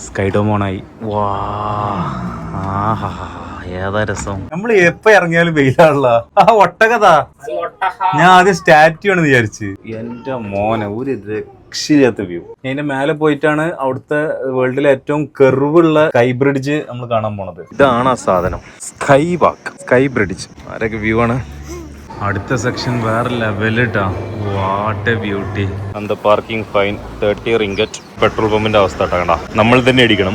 സ്കൈഡോമോണായി. വാ, ഏതാ രസം. നമ്മൾ എപ്പോ ഇറങ്ങിയാലും വെയിലാണല്ല. ആ ഒട്ടകഥാ ഞാൻ ആദ്യം സ്റ്റാറ്റ്യൂ ആണെന്ന് വിചാരിച്ച്. എന്റെ മോനെ ഒരു രക്ഷയില്ലാത്ത വ്യൂ. അതിന്റെ മേലെ പോയിട്ടാണ് അവിടുത്തെ വേൾഡിലെ ഏറ്റവും കെർവുള്ള സ്കൈ ബ്രിഡ്ജ് നമ്മൾ കാണാൻ പോണത്. ഇതാണ് ആ സാധനം, സ്കൈ വാക്ക്, സ്കൈ ബ്രിഡ്ജ്. ആരൊക്കെ വ്യൂ ആണ്. അടുത്ത സെക്ഷൻ വേറെ ലെവലിട്ടാ. What a beauty. അന്ത പാർക്കിംഗ് ഫൈൻ 30 റിംഗറ്റ്. പെട്രോൾ പമ്പിന്റെ അവസ്ഥ കണ്ട, നമ്മൾ തന്നെ അടിക്കണം.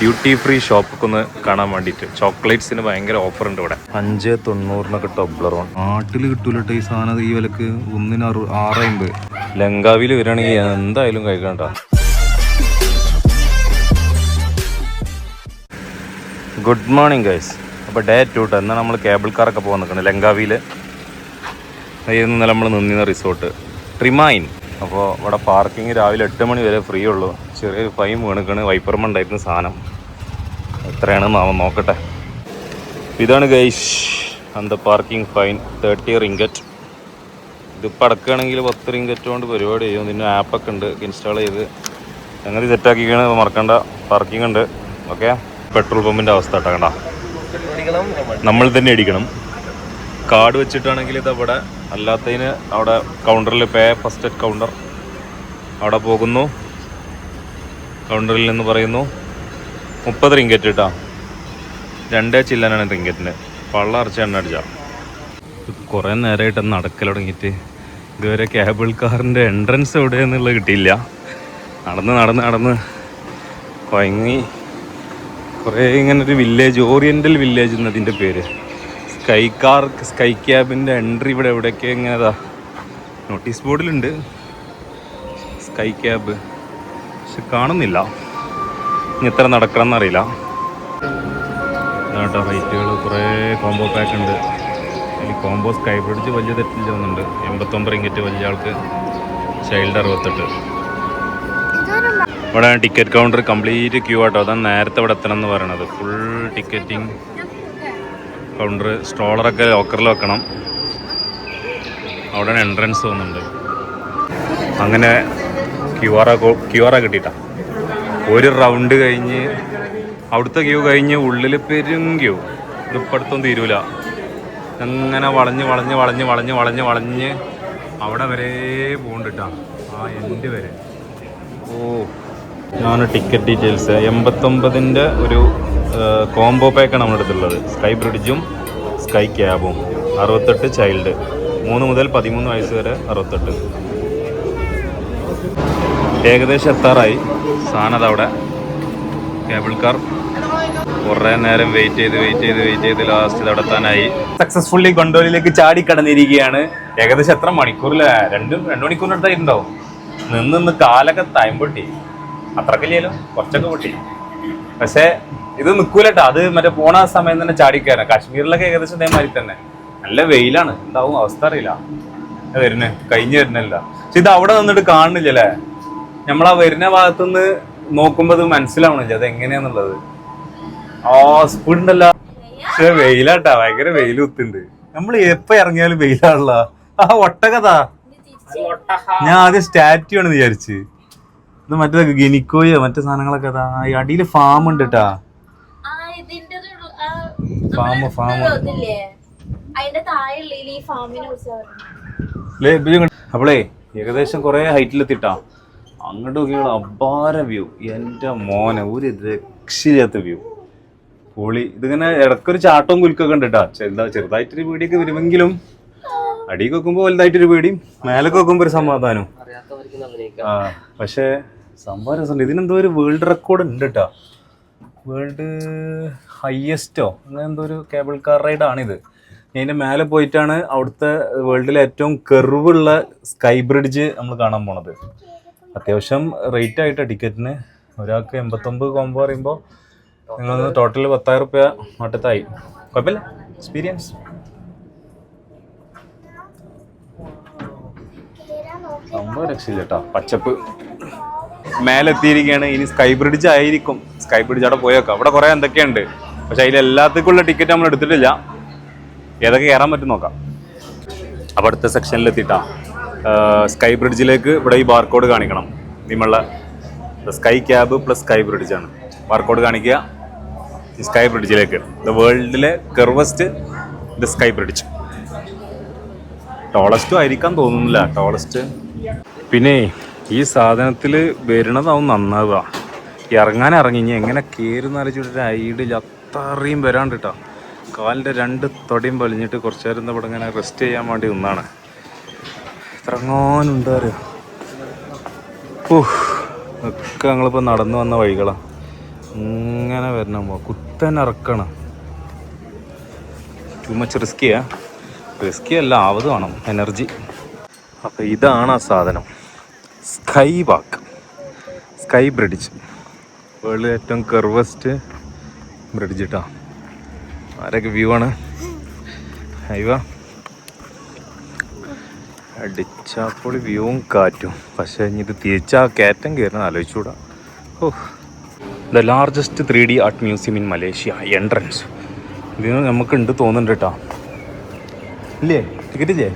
ഡ്യൂട്ടി ഫ്രീ ഷോപ്പൊക്കെ ഒന്ന് കാണാൻ വേണ്ടിട്ട്. ചോക്ലേറ്റ്സിന് ഭയങ്കര ഓഫർ ഉണ്ട് ഇവിടെ. 5.90 ടൊബ്ലറോൺ. നാട്ടിൽ കിട്ടൂലട്ടെ ഈ സാധനം. ഈ വിലക്ക് ഒന്നിന് 6.50. ലങ്കാവിൽ വരികയാണെങ്കിൽ എന്തായാലും കഴിക്കണ്ട. Good morning guys. അപ്പോൾ ഡേ 2 എന്നാൽ നമ്മൾ കേബിൾ കാറൊക്കെ പോകാൻ നിൽക്കണം ലങ്കാവിയിൽ. ഇന്നലെ നമ്മൾ നിന്നിരുന്ന റിസോർട്ട് ട്രിമൈൻ. അപ്പോൾ ഇവിടെ പാർക്കിംഗ് രാവിലെ 8 മണി വരെ ഫ്രീ ഉള്ളൂ. ചെറിയൊരു ഫൈൻ വീണിക്കാണ്. വൈപ്പർമ ഉണ്ടായിരുന്ന സാധനം എത്രയാണെന്ന് അവൻ നോക്കട്ടെ. ഇതാണ് ഗൈസ് അന്ത പാർക്കിംഗ് ഫൈൻ 30 റിംഗറ്റ്. ഇതിപ്പോൾ അടക്കുകയാണെങ്കിൽ 10 റിംഗറ്റ് കൊണ്ട് പരിപാടി ചെയ്യും. പിന്നെ ആപ്പൊക്കെ ഉണ്ട്, ഇൻസ്റ്റാൾ ചെയ്ത് അങ്ങനെ സെറ്റാക്കിയാണ്. മറക്കണ്ട, പാർക്കിംഗ് ഉണ്ട്. ഓക്കെ, പെട്രോൾ പമ്പിൻ്റെ അവസ്ഥ കേട്ടോ. നമ്മൾ തന്നെ അടിക്കണം. കാർഡ് വെച്ചിട്ടാണെങ്കിൽ ഇതവിടെ, അല്ലാത്തതിന് അവിടെ കൗണ്ടറിൽ പേ ഫസ്റ്റ് അറ്റ് കൗണ്ടർ. അവിടെ പോകുന്നു, കൗണ്ടറിൽ നിന്ന് പറയുന്നു 30 റിംഗറ്റ് കേട്ടോ. 2 ചില്ലാനാണ് റിംഗറ്റിന്. പള്ള അറച്ച് എണ്ണ അടിച്ചാൽ. കുറേ നേരമായിട്ട് നടക്കൽ തുടങ്ങിയിട്ട് ഇതുവരെ കേബിൾ കാറിൻ്റെ എൻട്രൻസ് എവിടെയെന്നുള്ളത് കിട്ടിയില്ല. നടന്ന് കുഴങ്ങി. കുറേ ഇങ്ങനൊരു വില്ലേജ്, ഓറിയൻ്റൽ വില്ലേജ് എന്നതിൻ്റെ പേര്. സ്കൈ ക്യാബിൻ്റെ എൻട്രി ഇവിടെ എവിടെയൊക്കെ ഇങ്ങനെതാ നോട്ടീസ് ബോർഡിലുണ്ട് സ്കൈ ക്യാബ്, പക്ഷെ കാണുന്നില്ല. ഇനി എത്ര നടക്കണം എന്നറിയില്ല കേട്ടോ. റേറ്റുകൾ കുറേ കോംബോ പാക്ക് ഉണ്ട്. ഈ കോംബോ സ്കൈ ബ്രിഡ്ജ് വലിയ തെറ്റിൽ ചെയ്യുന്നുണ്ട്. 89 റിംഗറ്റ് വലിയ ആൾക്ക്, ചൈൽഡ് 68. ഇവിടെ ടിക്കറ്റ് കൗണ്ടർ കംപ്ലീറ്റ് ക്യൂ ആട്ടോ. അതാണ് നേരത്തെ ഇവിടെ എത്തണം എന്ന് പറയണത്. Full ticketing counter. സ്ട്രോളറൊക്കെ ലോക്കറിൽ വെക്കണം. അവിടെ എൻട്രൻസ് തോന്നുന്നുണ്ട്. അങ്ങനെ ക്യു ആർ കിട്ടിയിട്ടാ. ഒരു റൗണ്ട് കഴിഞ്ഞ് അവിടുത്തെ ക്യൂ കഴിഞ്ഞ് ഉള്ളിൽ പെരും ക്യൂ. ഇതിപ്പടുത്തൊന്നും തീരൂല. അങ്ങനെ വളഞ്ഞ് അവിടെ വരെ പോകണ്ടിട്ടാ, ആ എൻഡ് വരെ. ഓ, ഇതാണ് ടിക്കറ്റ് ഡീറ്റെയിൽസ്. 89ൻ്റെ ഒരു കോംബോ പാക്കാണ് നമ്മുടെ അടുത്തുള്ളത്. സ്കൈ ബ്രിഡ്ജും സ്കൈ ക്യാബും. 68 ചൈൽഡ്, 3 മുതൽ 13 വയസ്സ് വരെ 68. ഏകദേശം എത്താറായി സാധനം. അതവിടെ കേബിൾ കാർ. കുറേ നേരം വെയിറ്റ് ചെയ്ത് ലാസ്റ്റ് അവിടെ എത്താനായി. സക്സസ്ഫുള്ളി ഗൊണ്ടോലിലേക്ക് ചാടി കടന്നിരിക്കുകയാണ്. ഏകദേശം എത്ര മണിക്കൂറിൽ? 2 മണിക്കൂറിനടുത്തായിട്ടുണ്ടാവും. നിന്ന് കാലൊക്കെ ടൈം പൊട്ടി. അത്രക്കില്ലല്ലോ, കുറച്ചൊക്കെ പൊട്ടി. പക്ഷേ ഇത് നിൽക്കൂലട്ടോ. അത് മറ്റേ പോണ സമയം തന്നെ ചാടിക്കയറാം. കാശ്മീരിലൊക്കെ ഏകദേശം ഇതേമാതിരി തന്നെ. നല്ല വെയിലാണ്. എന്താവും അവസ്ഥ അറിയില്ല. കഴിഞ്ഞ് വരുന്നില്ല. പക്ഷെ ഇത് അവിടെ നിന്നിട്ട് കാണുന്നില്ലല്ലേ. നമ്മളാ വരുന്ന ഭാഗത്തുനിന്ന് നോക്കുമ്പോൾ അത് മനസ്സിലാവണില്ല അത് എങ്ങനെയാന്നുള്ളത്. സ്പീഡ് ഉണ്ടല്ല. പക്ഷെ വെയിലാട്ടാ, ഭയങ്കര വെയിൽ കുത്തുണ്ട്. നമ്മൾ എപ്പോ ഇറങ്ങിയാലും വെയിലാണല്ല. ആ ഒട്ടകഥാ ഞാൻ ആദ്യം സ്റ്റാറ്റ്യൂ ആണെന്ന് വിചാരിച്ച്. ഇത് മറ്റേ ഗിനിക്കോയോ മറ്റേ സാധനങ്ങളൊക്കെ അതാ. അടിയിൽ ഫാം ഉണ്ട് കേട്ടാ. അപ്പളേ ഏകദേശം കുറെ ഹൈറ്റിലെത്തിട്ടാ. അങ്ങോട്ട് നോക്കിയുള്ള അപാര വ്യൂ. എന്റെ മോനെ ഒരു രക്ഷയില്ലാത്ത വ്യൂ. പൊളി. ഇതിങ്ങനെ ഇടക്കൊരു ചാട്ടവും കുലുക്കൊക്കെ ഉണ്ട് കേട്ടാ. ചെറുതായിട്ടൊരു പേടിയൊക്കെ വരുമെങ്കിലും അടിയൊക്കെ വെക്കുമ്പോ വലുതായിട്ടൊരു പേടിയും, മേലൊക്കെ വെക്കുമ്പോ ഒരു സമാധാനം. പക്ഷെ സംഭവം രസമുണ്ട്. ഇതിനെന്തോ ഒരു വേൾഡ് റെക്കോർഡ് ഉണ്ട് കേട്ടോ. വേൾഡ് ഹയസ്റ്റോ അങ്ങനെ എന്തോ ഒരു കേബിൾ കാർ റൈഡാണിത്. അതിൻ്റെ മേലെ പോയിട്ടാണ് അവിടുത്തെ വേൾഡിലെ ഏറ്റവും കെർവുള്ള സ്കൈ ബ്രിഡ്ജ് നമ്മൾ കാണാൻ പോണത്. അത്യാവശ്യം റേറ്റ് ആയിട്ടാണ് ടിക്കറ്റിന്. ഒരാൾക്ക് 89 കോംബോ പറയുമ്പോൾ നിങ്ങളൊന്ന് ടോട്ടൽ 10,000 റുപ്യ മട്ടത്തായി. കുഴപ്പമില്ല, എക്സ്പീരിയൻസ്. സംഭവം രക്ഷയില്ല കേട്ടോ. പച്ചപ്പ്. മേലെത്തിയിരിക്കുകയാണ്. ഇനി സ്കൈ ബ്രിഡ്ജ് ആയിരിക്കും. സ്കൈ ബ്രിഡ്ജ് അവിടെ പോയേക്കാം. അവിടെ കുറേ എന്തൊക്കെയുണ്ട്. പക്ഷെ അതിലെല്ലാത്തേക്കുള്ള ടിക്കറ്റ് നമ്മൾ എടുത്തിട്ടില്ല. ഏതൊക്കെ കയറാൻ പറ്റും നോക്കാം. അപ്പോൾ അടുത്ത സെക്ഷനിൽ എത്തിയിട്ടാ. സ്കൈ ബ്രിഡ്ജിലേക്ക് ഇവിടെ ഈ ബാർകോഡ് കാണിക്കണം. നിങ്ങളുള്ള സ്കൈ ക്യാബ് പ്ലസ് സ്കൈ ബ്രിഡ്ജാണ്. ബാർകോഡ് കാണിക്കുക. സ്കൈ ബ്രിഡ്ജിലേക്ക്, ദ വേൾഡിലെ കർവസ്റ്റ് ദ സ്കൈ ബ്രിഡ്ജ്. ടോളസ്റ്റും ആയിരിക്കാൻ തോന്നുന്നില്ല, ടോളസ്റ്റ്. പിന്നെ ഈ സാധനത്തിൽ വരണതാവും നന്നാവുക. ഇറങ്ങി ഇനി എങ്ങനെ കയറുന്ന ആലോചിച്ചിട്ടൊരു ഐഡിയ ഇല്ല. അത്രയും വരാണ്ട് കേട്ടോ. കാലിൻ്റെ 2 തൊടിയും വലിഞ്ഞിട്ട് കുറച്ച് നേരം ഇവിടെ ഇങ്ങനെ റെസ്റ്റ് ചെയ്യാൻ വേണ്ടി ഒന്നാണ്. ഇറങ്ങാനുണ്ടാറ് ഒക്കെ ഞങ്ങളിപ്പോൾ നടന്നു വന്ന വഴികളാണ്. ഇങ്ങനെ വരണം, കുത്തനെ ഇറക്കണം. ടു മച്ച് റിസ്കി അല്ല, ആവത് വേണം എനർജി. അപ്പോൾ ഇതാണ് ആ സാധനം, സ്കൈ വാക്ക്, സ്കൈ ബ്രിഡ്ജ്. വേൾഡിലെ ഏറ്റവും കർവസ്റ്റ് ബ്രിഡ്ജ് കേട്ടോ. ആരൊക്കെ വ്യൂ ആണ്. ഹൈവ അടിച്ചാപ്പൊളി വ്യൂവും കാറ്റും. പക്ഷേ ഇനി ഇത് തിരിച്ചാ കയറ്റം കയറുന്ന ആലോചിച്ചുകൂടാ. The largest 3D art museum in Malaysia entrance. ഇതിന് നമുക്കുണ്ട് തോന്നുന്നുണ്ട് കേട്ടോ. ഇല്ലേ, ടിക്കറ്റ് ഇല്ലേ?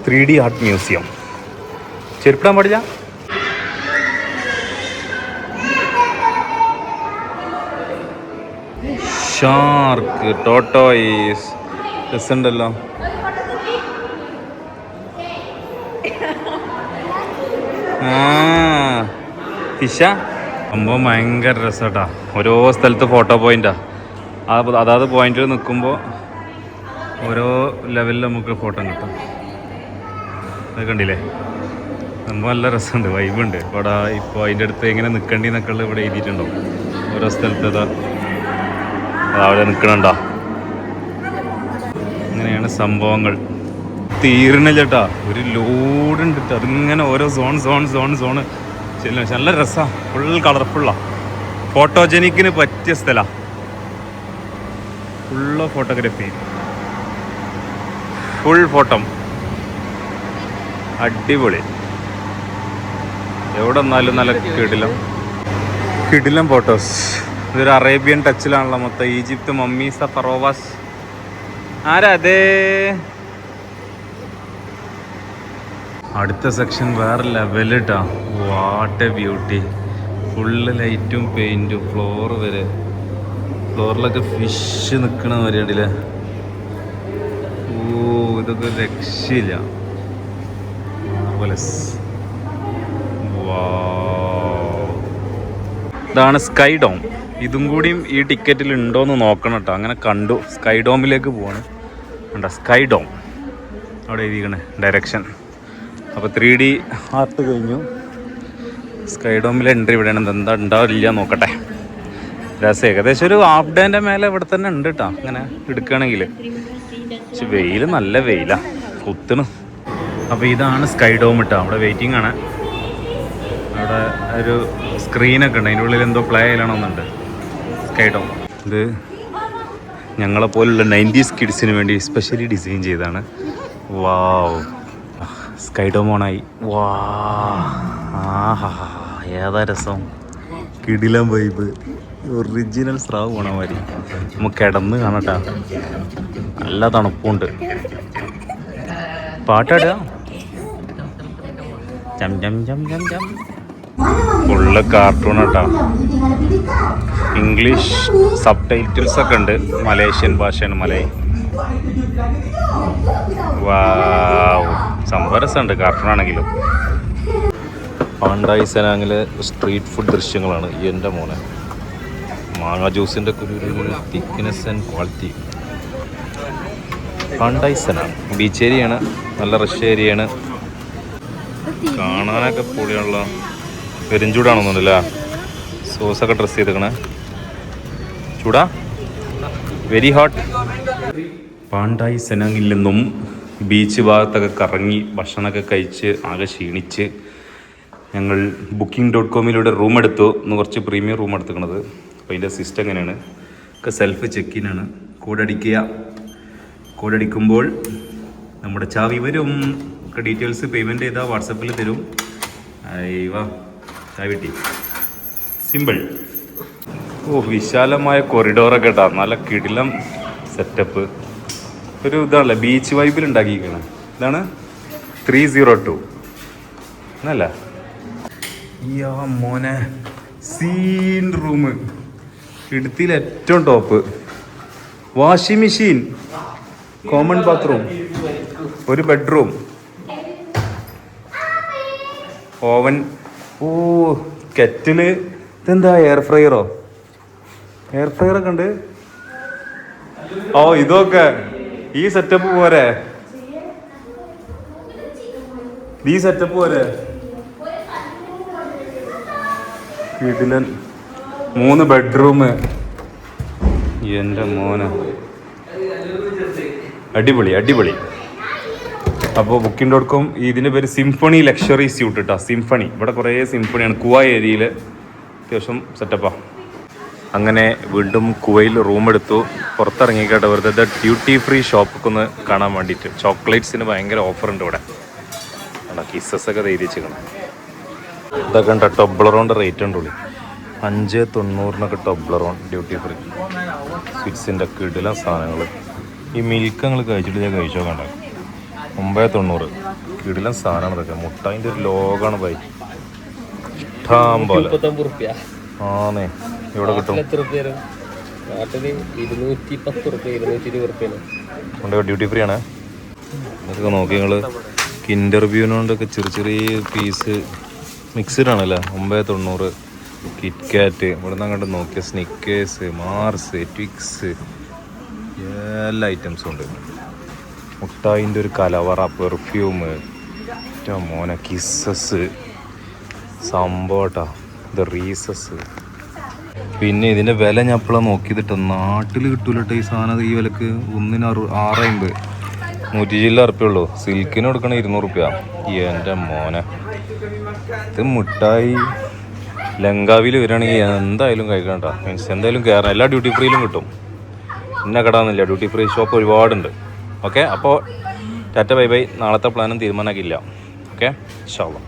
3D art museum. ചെരുപ്പിടാൻ പാടില്ല. Shark, tortoise, രസമുണ്ടല്ലോ. ഫിഷ സംഭവം ഭയങ്കര രസമാട്ടാ. ഓരോ സ്ഥലത്ത് ഫോട്ടോ പോയിന്റാ. അതാത് പോയിന്റിൽ നിൽക്കുമ്പോൾ ഓരോ ലെവലിൽ നമുക്ക് ഫോട്ടോ കിട്ടും. അത് കണ്ടില്ലേ, സംഭവം നല്ല രസമുണ്ട്, വൈബുണ്ട്. ഇവിടെ ഇപ്പോൾ അതിൻ്റെ അടുത്ത് എങ്ങനെ നിൽക്കേണ്ടി എന്നൊക്കെ ഉള്ളത് ഇവിടെ എഴുതിയിട്ടുണ്ടോ. ഓരോ സ്ഥലത്ത് അവിടെ നിൽക്കണുണ്ടോ. അങ്ങനെയാണ് സംഭവങ്ങൾ. തീർന്നില്ല ചേട്ടാ, ഒരു ലോഡുണ്ട് കേട്ടോ. അതിങ്ങനെ ഓരോ സോണ് ചെല്ലും. നല്ല രസമാണ്, ഫുൾ കളർഫുള്ളാണ്. ഫോട്ടോജനിക്കിന് പറ്റിയ സ്ഥലമാണ്. ഫുള്ള് ഫോട്ടോഗ്രാഫി, ഫുൾ ഫോട്ടോ, അടിപൊളി. എവിടെ വന്നാലും നല്ല കിടിലം ഫോട്ടോസ്. ഇതൊരു അറേബ്യൻ ടച്ചിലാണല്ലോ മൊത്തം. Egypt mummies pharaohs. ആരാ അതേ? അടുത്ത സെക്ഷൻ വേറെ ലെവലിട്ടാ. What a beauty. ഫുള്ള് ലൈറ്റും പെയിൻറ്റും, ഫ്ലോർ വരെ. ഫ്ലോറിലൊക്കെ ഫിഷ് നിൽക്കണ പരിപാടിയില്ലേ. ഇതൊക്കെ രക്ഷയില്ല. ഇതാണ് സ്കൈ ഡോം. ഇതും കൂടിയും ഈ ടിക്കറ്റിൽ ഉണ്ടോയെന്ന് നോക്കണം കേട്ടോ. അങ്ങനെ കണ്ടു. സ്കൈ ഡോമിലേക്ക് പോവാണ്. വേണ്ട, സ്കൈ ഡോം അവിടെ എഴുതിക്കണേ ഡയറക്ഷൻ. അപ്പോൾ 3D ആർട്ട് കഴിഞ്ഞു. സ്കൈ ഡോമിലെ എൻട്രി ഇവിടെയാണ്. എന്താ ഉണ്ടാവില്ല നോക്കട്ടെ. രസം ഏകദേശം ഒരു ഹാഫ് ഡേൻ്റെ മേലെ ഇവിടെ തന്നെ ഉണ്ട് കേട്ടോ, അങ്ങനെ എടുക്കുകയാണെങ്കിൽ. പക്ഷെ വെയിൽ നല്ല വെയിലാണ്, കുത്തണ്. അപ്പോൾ ഇതാണ് സ്കൈ ഡോം കേട്ടോ. അവിടെ വെയിറ്റിംഗ് ആണ്. അവിടെ ഒരു സ്ക്രീനൊക്കെ ഉണ്ട്, അതിൻ്റെ ഉള്ളിൽ എന്തോ പ്ലേ ചെയ്യണമെന്നുണ്ട്. സ്കൈ ഡോം ഇത് ഞങ്ങളെപ്പോലുള്ള 90s കിഡ്സിന് വേണ്ടി സ്പെഷ്യലി ഡിസൈൻ ചെയ്തതാണ്. വാവ്, സ്കൈ ഡോം ഓണായി. വാ, ആഹാ, ഏതാ രസം. കിടിലം വൈബ്, ഒറിജിനൽ സ്രാവ് പോണ മാതിരി. നമുക്ക് കിടന്ന് കാണട്ടാ. നല്ല തണുപ്പുണ്ട്. പാട്ടാടുക. ജം ജം ജം ജം ജം. ഫുള്ള് കാർട്ടൂൺ കേട്ടോ. ഇംഗ്ലീഷ് സബ് ടൈറ്റിൽസ് ഒക്കെ ഉണ്ട്. മലേഷ്യൻ ഭാഷയാണ്, മലൈ. വാവ്, സംഭവം രസമുണ്ട് കാർട്ടൂൺ ആണെങ്കിലും. പാണ്ടായി സെനാങ്ങിലെ സ്ട്രീറ്റ് ഫുഡ് ദൃശ്യങ്ങളാണ്. എൻ്റെ മോനെ, മാങ്ങ ജ്യൂസിൻ്റെ ഒരു തിക്നെസ് ആൻഡ് ക്വാളിറ്റി. പാണ്ടായി സെനാങ് ബീച്ച് ഏരിയയാണ്, നല്ല റഷ് ഏരിയയാണ്. കാണാനൊക്കെ പൊളിയുള്ള. പെരുംചൂടാണെന്നുണ്ടല്ലേ. സോസൊക്കെ ഡ്രസ് ചെയ്തേക്കണേ. ചൂടാ, വെരി ഹോട്ട്. പാണ്ടായി സെനാങ്ങിൽ നിന്നും ബീച്ച് ഭാഗത്തൊക്കെ കറങ്ങി ഭക്ഷണമൊക്കെ കഴിച്ച് ആകെ ക്ഷീണിച്ച് ഞങ്ങൾ booking.com റൂം എടുത്തു. ഇന്ന് കുറച്ച് പ്രീമിയം റൂം എടുത്തുക്കണത്. അപ്പോൾ അതിൻ്റെ സിസ്റ്റം എങ്ങനെയാണ് ഒക്കെ സെൽഫ് ചെക്കിനാണ്. കോഡടിക്കുമ്പോൾ നമ്മുടെ ചാവി വരും. ഒക്കെ ഡീറ്റെയിൽസ് പേയ്മെൻറ്റ് ചെയ്താൽ വാട്സപ്പിൽ തരും. അയ്യോ, ചാവി കിട്ടി. സിമ്പിൾ. വിശാലമായ കൊറിഡോറൊക്കെ കേട്ടോ, നല്ല കിടിലം സെറ്റപ്പ്. ഒരു ഇതാണല്ലേ, ബീച്ച് വൈബിൽ ഉണ്ടാക്കിയിരിക്കണം. ഇതാണ് 302 എന്നല്ല. യാ മോനെ സീൻ റൂം, ഇടുത്തിയിൽ ഏറ്റവും top. Washing machine, common bathroom, ഒരു ബെഡ്റൂം, ഓവൻ. ഓ കെറ്റില്. ഇതെന്താ എയർ ഫ്രയറോ? എയർ ഫ്രയറൊക്കെ ഉണ്ട്. ഓ ഇതൊക്കെ ഈ സെറ്റപ്പ് പോരെ, ഈ സെറ്റപ്പ് പോരെ. വീട്ടില് 3 ബെഡ്റൂം. എൻ്റെ മോനെ അടിപൊളി അടിപൊളി. അപ്പോൾ Booking.com ഇതിൻ്റെ പേര് സിംഫണി ലക്ഷറി സ്യൂട്ട് കേട്ടോ. സിംഫണി, ഇവിടെ കുറേ സിംഫണിയാണ്. കുവ ഏരിയയിൽ അത്യാവശ്യം സെറ്റപ്പാണ്. അങ്ങനെ വീണ്ടും കുവയിൽ റൂം എടുത്തു, പുറത്തിറങ്ങിക്കട്ടെ വെറുതെ ഡ്യൂട്ടി ഫ്രീ ഷോപ്പൊക്കെ ഒന്ന് കാണാൻ വേണ്ടിയിട്ട്. ചോക്ലേറ്റ്സിന് ഭയങ്കര ഓഫറുണ്ട് ഇവിടെ. കിസ്സൊക്കെ എഴുതിച്ചിരിക്കണം. ഇതൊക്കെ ഉണ്ട് ടൊബ്ലറോണിൻ്റെ റേറ്റ് ഉണ്ട് ഉള്ളി 5.90 ടൊബ്ലറോൺ ഡ്യൂട്ടി ഫ്രീ. സ്വിറ്റ്സിൻ്റെ കിടിലം സാധനങ്ങൾ. ഈ മിൽക്ക് ഞങ്ങൾ കഴിച്ചിട്ട് ഞാൻ കഴിച്ചോ കണ്ട 9.90 കിടിലം സാധനമാണ് ഇതൊക്കെ. മുട്ടായിൻ്റെ ഒരു ലോകമാണ് പോയി ഇഷ്ടം പോലെ. ആന്നേ ഇവിടെ കിട്ടും. ഡ്യൂട്ടി ഫ്രീ ആണ്. ഇതൊക്കെ നോക്കി ഞങ്ങൾ കിൻഡർ ബ്യൂനോണ്ടൊക്കെ ചെറിയ ചെറിയ പീസ് മിക്സ്ഡ് ആണല്ലേ. 9.90. കിറ്റ്കാറ്റ് ഇവിടെ നിന്ന് അങ്ങോട്ട് നോക്കിയ സ്നിക്കേഴ്സ്, മാർസ്, ട്വിക്സ് എല്ലാ ഐറ്റംസും ഉണ്ട്. മുട്ടായിൻ്റെ ഒരു കലവറ, പെർഫ്യൂം, മോനെ കിസ്സസ് സംഭവട്ടാ. ഇത് റീസസ്. പിന്നെ ഇതിൻ്റെ വില ഞാൻ എപ്പോഴാണ് നോക്കിയതിട്ടോ, നാട്ടിൽ കിട്ടൂലട്ടോ ഈ സാധനം. ഈ വിലക്ക് ഒന്നിന് 650, 100 ഉള്ളൂ. സിൽക്കിന് കൊടുക്കണ 200. എൻ്റെ മോനെ ഇത് മുട്ടായി ലങ്കാവിൽ വരികയാണെങ്കിൽ എന്തായാലും കഴിക്കണ്ട. മീൻസ് എന്തായാലും കയറണം. എല്ലാ ഡ്യൂട്ടി ഫ്രീയിലും കിട്ടും. ഇന്ന കടാന്നില്ല, ഡ്യൂട്ടി ഫ്രീ ഷോപ്പ് ഒരുപാടുണ്ട്. ഓക്കെ, അപ്പോൾ ടാറ്റ ബൈ ബൈ. നാളത്തെ പ്ലാനും തീരുമാനമാക്കിയില്ല. ഓക്കെ, ഇൻഷാ അല്ലാഹ്.